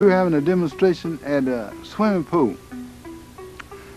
We were having a demonstration at a swimming pool,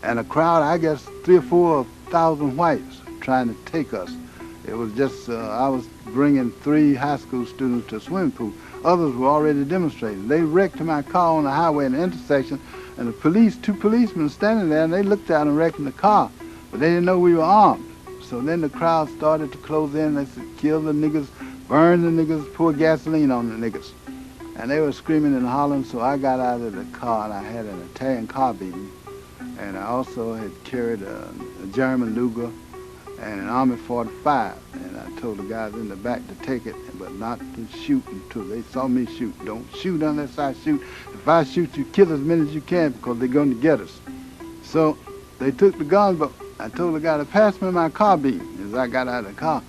and a crowd, I guess 3 or 4 thousand whites trying to take us. It was just, I was bringing 3 high school students to a swimming pool. Others were already demonstrating. They wrecked my car on the highway in the intersection, and the police, 2 policemen standing there, and they looked at them wrecking the car, but they didn't know we were armed. So then the crowd started to close in. They said, kill the niggas, burn the niggas, pour gasoline on the niggas. And they were screaming and hollering, so I got out of the car, and I had an Italian carbine. And I also had carried a German Luger and an Army 45. And I told the guys in the back to take it, but not to shoot until they saw me shoot. Don't shoot unless I shoot. If I shoot, you kill as many as you can because they're going to get us. So they took the gun, but I told the guy to pass me my carbine as I got out of the car.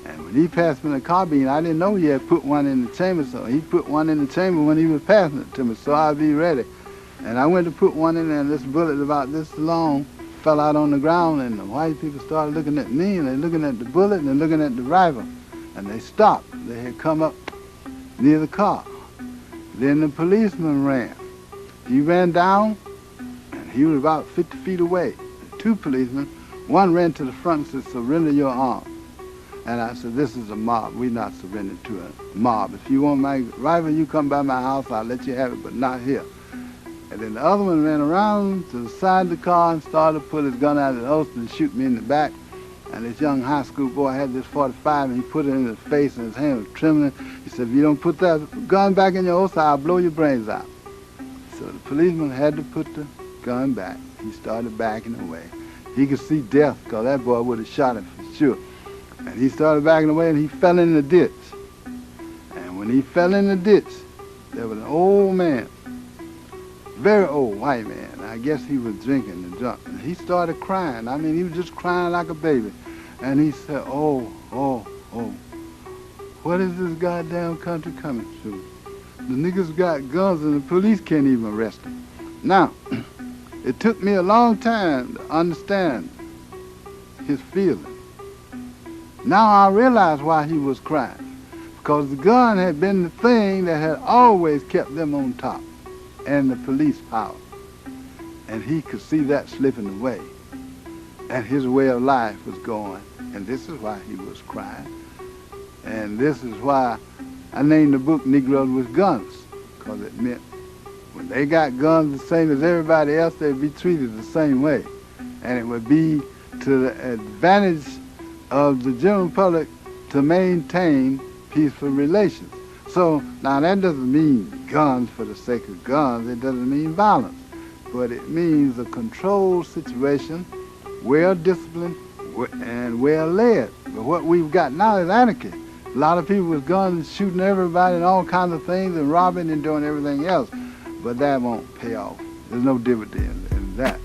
And when he passed me the carbine, I didn't know he had put one in the chamber, so he put one in the chamber when he was passing it to me, so I'd be ready. And I went to put one in there, and this bullet about this long fell out on the ground, and the white people started looking at me, and they're looking at the bullet, and they're looking at the rifle. And they stopped. They had come up near the car. Then the policeman ran. He ran down, and he was about 50 feet away. The 2 policemen, one ran to the front and said, surrender your arms. And I said, this is a mob. We're not surrendering to a mob. If you want my rifle, you come by my house, I'll let you have it, but not here. And then the other one ran around to the side of the car and started to put his gun out of the holster and shoot me in the back. And this young high school boy had this 45, and he put it in his face, and his hand was trembling. He said, if you don't put that gun back in your holster, I'll blow your brains out. So the policeman had to put the gun back. He started backing away. He could see death, because that boy would have shot him for sure. And he started backing away, and he fell in the ditch. And when he fell in the ditch, there was an old man, very old white man. I guess he was drinking and drunk. And he started crying. I mean, he was just crying like a baby. And he said, oh, what is this goddamn country coming to? The niggas got guns and the police can't even arrest them. Now, it took me a long time to understand his feelings. Now I realize why he was crying, because the gun had been the thing that had always kept them on top, and the police power. And he could see that slipping away, and his way of life was going, and this is why he was crying. And this is why I named the book Nigroes with Guns, because it meant when they got guns the same as everybody else, they'd be treated the same way. And it would be to the advantage of the general public to maintain peaceful relations. So now that doesn't mean guns for the sake of guns, it doesn't mean violence, but it means a controlled situation, well disciplined and well led. But what we've got now is anarchy. A lot of people with guns shooting everybody and all kinds of things and robbing and doing everything else, but that won't pay off. There's no dividend in that.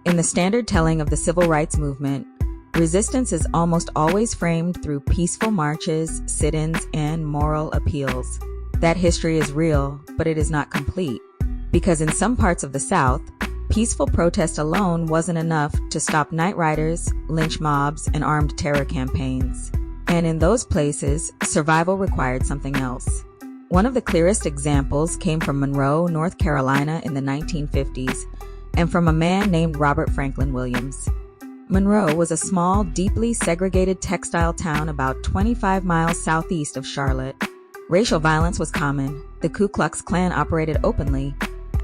In the standard telling of the civil rights movement, resistance is almost always framed through peaceful marches, sit-ins, and moral appeals. That history is real, but it is not complete, because in some parts of the South, peaceful protest alone wasn't enough to stop night riders, lynch mobs, and armed terror campaigns. And in those places, survival required something else. One of the clearest examples came from Monroe, North Carolina in the 1950s, and from a man named Robert Franklin Williams. Monroe was a small, deeply segregated textile town about 25 miles southeast of Charlotte. Racial violence was common. The Ku Klux Klan operated openly.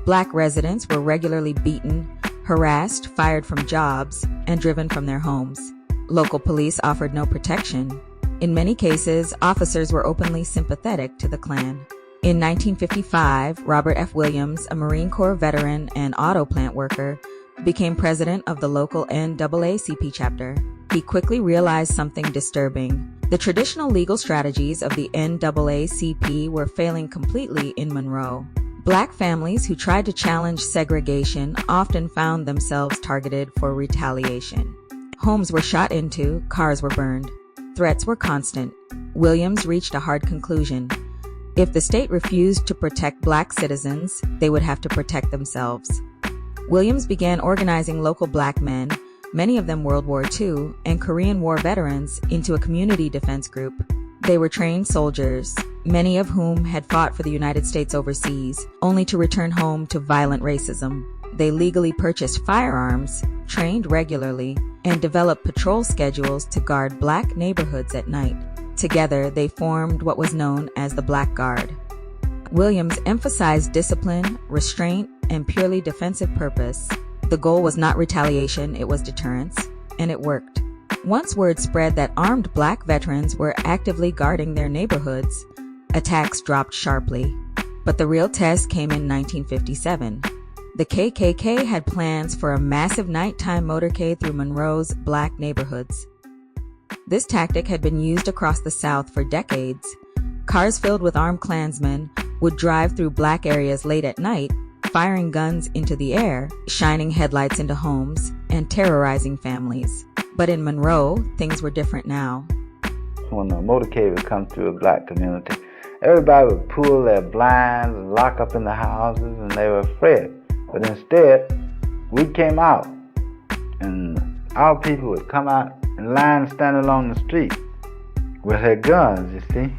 Black residents were regularly beaten, harassed, fired from jobs, and driven from their homes. Local police offered no protection. In many cases, officers were openly sympathetic to the Klan. In 1955, Robert F. Williams, a Marine Corps veteran and auto plant worker, became president of the local NAACP chapter. He quickly realized something disturbing. The traditional legal strategies of the NAACP were failing completely in Monroe. Black families who tried to challenge segregation often found themselves targeted for retaliation. Homes were shot into, cars were burned. Threats were constant. Williams reached a hard conclusion. If the state refused to protect black citizens, they would have to protect themselves. Williams began organizing local black men, many of them World War II and Korean War veterans, into a community defense group. They were trained soldiers, many of whom had fought for the United States overseas, only to return home to violent racism. They legally purchased firearms, trained regularly, and developed patrol schedules to guard black neighborhoods at night. Together, they formed what was known as the Black Guard. Williams emphasized discipline, restraint, and purely defensive purpose. The goal was not retaliation, it was deterrence, and it worked. Once word spread that armed black veterans were actively guarding their neighborhoods, attacks dropped sharply. But the real test came in 1957. The KKK had plans for a massive nighttime motorcade through Monroe's black neighborhoods. This tactic had been used across the South for decades. Cars filled with armed Klansmen would drive through black areas late at night, firing guns into the air, shining headlights into homes, and terrorizing families. But in Monroe, things were different now. When a motorcade would come through a black community, everybody would pull their blinds and lock up in the houses, and they were afraid. But instead, we came out, and our people would come out in line, stand along the street with their guns, you see.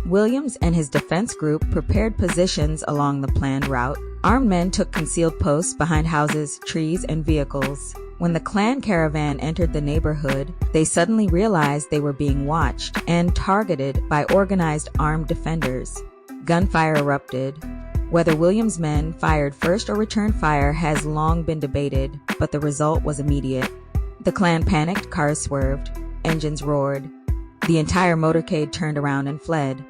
Williams and his defense group prepared positions along the planned route. Armed men took concealed posts behind houses, trees, and vehicles. When the Klan caravan entered the neighborhood, they suddenly realized they were being watched and targeted by organized armed defenders. Gunfire erupted. Whether Williams' men fired first or returned fire has long been debated, but the result was immediate. The Klan panicked, cars swerved, engines roared. The entire motorcade turned around and fled.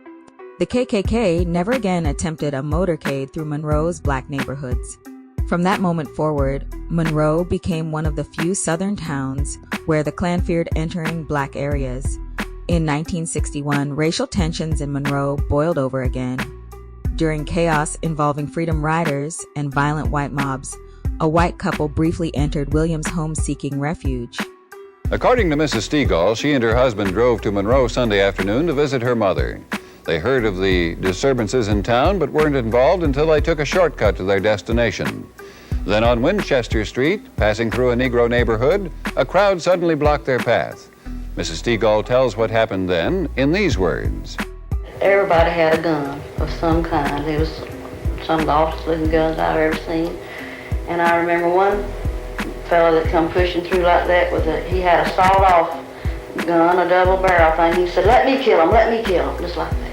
The KKK never again attempted a motorcade through Monroe's black neighborhoods. From that moment forward, Monroe became one of the few southern towns where the Klan feared entering black areas. In 1961, racial tensions in Monroe boiled over again. During chaos involving freedom riders and violent white mobs, a white couple briefly entered Williams' home seeking refuge. According to Mrs. Stegall, she and her husband drove to Monroe Sunday afternoon to visit her mother. They heard of the disturbances in town but weren't involved until they took a shortcut to their destination. Then on Winchester Street, passing through a Negro neighborhood, a crowd suddenly blocked their path. Mrs. Stegall tells what happened then in these words. Everybody had a gun of some kind. It was some of the awfulest guns I've ever seen. And I remember one fellow that come pushing through like that he had a sawed-off gun, a double barrel thing. He said, let me kill him, just like that.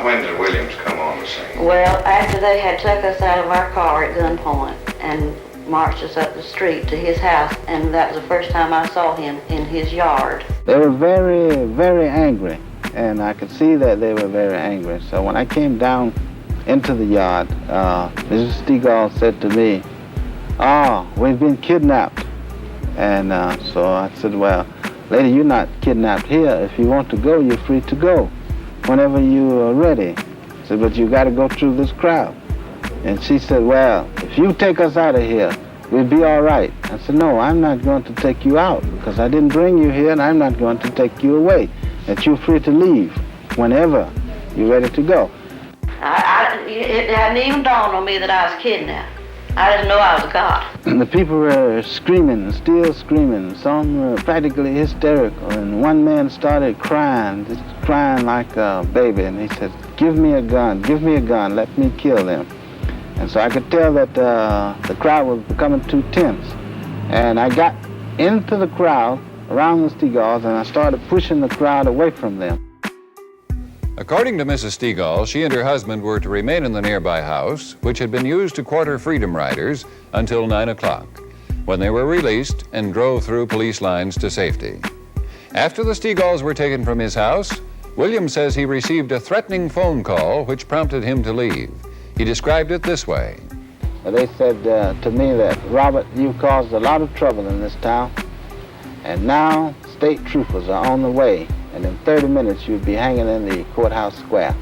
When did Williams come on the scene? Well, after they had took us out of our car at gunpoint and marched us up the street to his house, and that was the first time I saw him in his yard. They were very, very angry, and I could see that they were very angry. So when I came down into the yard, Mrs. Stegall said to me, we've been kidnapped. And so I said, well, lady, you're not kidnapped here. If you want to go, you're free to go whenever you are ready. I said, but you got to go through this crowd. And she said, well, if you take us out of here, we'll be all right. I said, no, I'm not going to take you out because I didn't bring you here, and I'm not going to take you away. That you're free to leave whenever you're ready to go. It hadn't even dawned on me that I was kidnapped. I didn't know I was a cop. And the people were screaming, still screaming. Some were practically hysterical. And one man started crying, just crying like a baby. And he said, give me a gun, let me kill them. And so I could tell that the crowd was becoming too tense. And I got into the crowd around the Stegalls, and I started pushing the crowd away from them. According to Mrs. Stegall, she and her husband were to remain in the nearby house, which had been used to quarter freedom riders, until 9 o'clock, when they were released and drove through police lines to safety. After the Stegalls were taken from his house, William says he received a threatening phone call which prompted him to leave. He described it this way. They said to me that, Robert, you've caused a lot of trouble in this town, and now state troopers are on the way. And in 30 minutes, you'd be hanging in the courthouse square.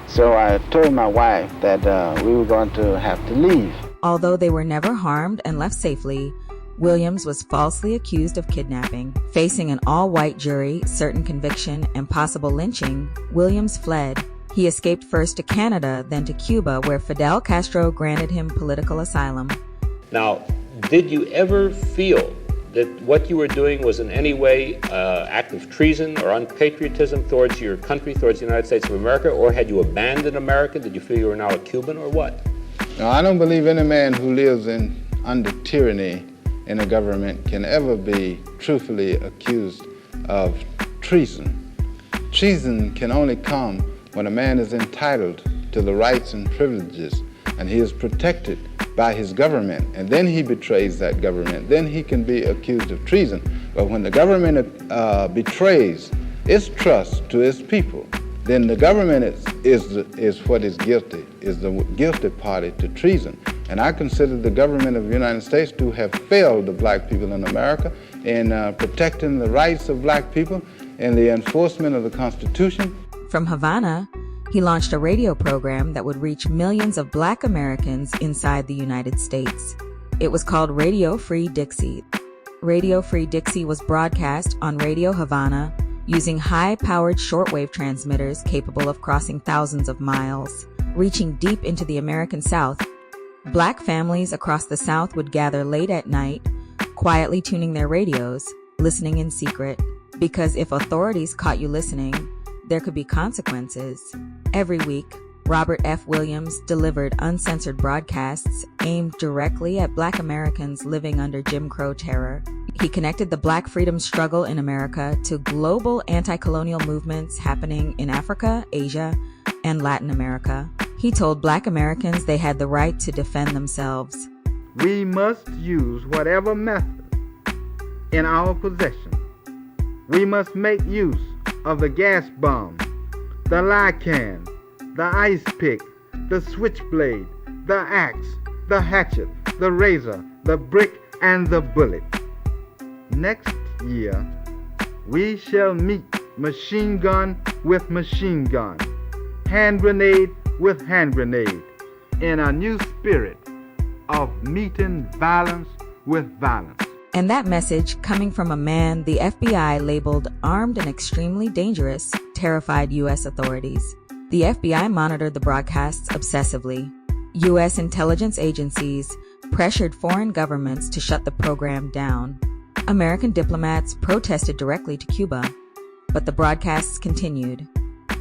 So I told my wife that we were going to have to leave. Although they were never harmed and left safely, Williams was falsely accused of kidnapping. Facing an all-white jury, certain conviction, and possible lynching, Williams fled. He escaped first to Canada, then to Cuba, where Fidel Castro granted him political asylum. Now, did you ever feel that what you were doing was in any way act of treason or unpatriotism towards your country, towards the United States of America, or had you abandoned America? Did you feel you were now a Cuban, or what? No, I don't believe any man who lives under tyranny in a government can ever be truthfully accused of treason. Treason can only come when a man is entitled to the rights and privileges and he is protected by his government, and then he betrays that government. Then he can be accused of treason. But when the government betrays its trust to its people, then the government is what is guilty, is the guilty party to treason. And I consider the government of the United States to have failed the black people in America in protecting the rights of black people and the enforcement of the Constitution. From Havana, he launched a radio program that would reach millions of black Americans inside the United States. It was called Radio Free Dixie. Radio Free Dixie was broadcast on Radio Havana using high-powered shortwave transmitters capable of crossing thousands of miles, reaching deep into the American South. Black families across the South would gather late at night, quietly tuning their radios, listening in secret, because if authorities caught you listening, there could be consequences. Every week, Robert F. Williams delivered uncensored broadcasts aimed directly at black Americans living under Jim Crow terror. He connected the black freedom struggle in America to global anti-colonial movements happening in Africa, Asia, and Latin America. He told black Americans they had the right to defend themselves. We must use whatever method in our possession. We must make use of the gas bomb, the lycan, the ice pick, the switchblade, the axe, the hatchet, the razor, the brick, and the bullet. Next year, we shall meet machine gun with machine gun, hand grenade with hand grenade, in a new spirit of meeting violence with violence. And that message, coming from a man the FBI labeled armed and extremely dangerous, terrified U.S. authorities. The FBI monitored the broadcasts obsessively. U.S. intelligence agencies pressured foreign governments to shut the program down. American diplomats protested directly to Cuba, but the broadcasts continued.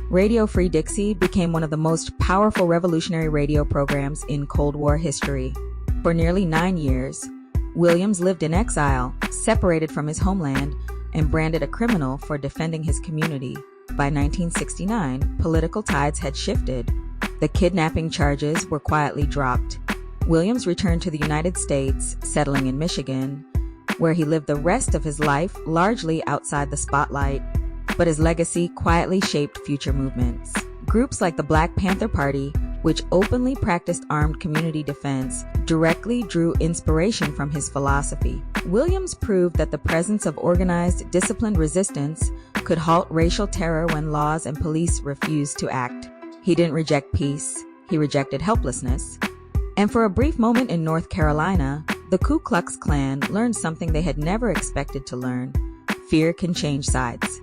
Radio Free Dixie became one of the most powerful revolutionary radio programs in Cold War history. For nearly 9 years, Williams lived in exile, separated from his homeland, and branded a criminal for defending his community. By 1969, political tides had shifted. The kidnapping charges were quietly dropped. Williams returned to the United States, settling in Michigan, where he lived the rest of his life largely outside the spotlight, but his legacy quietly shaped future movements. Groups like the Black Panther Party, which openly practiced armed community defense, directly drew inspiration from his philosophy. Williams proved that the presence of organized, disciplined resistance could halt racial terror when laws and police refused to act. He didn't reject peace, he rejected helplessness. And for a brief moment in North Carolina, the Ku Klux Klan learned something they had never expected to learn. Fear can change sides.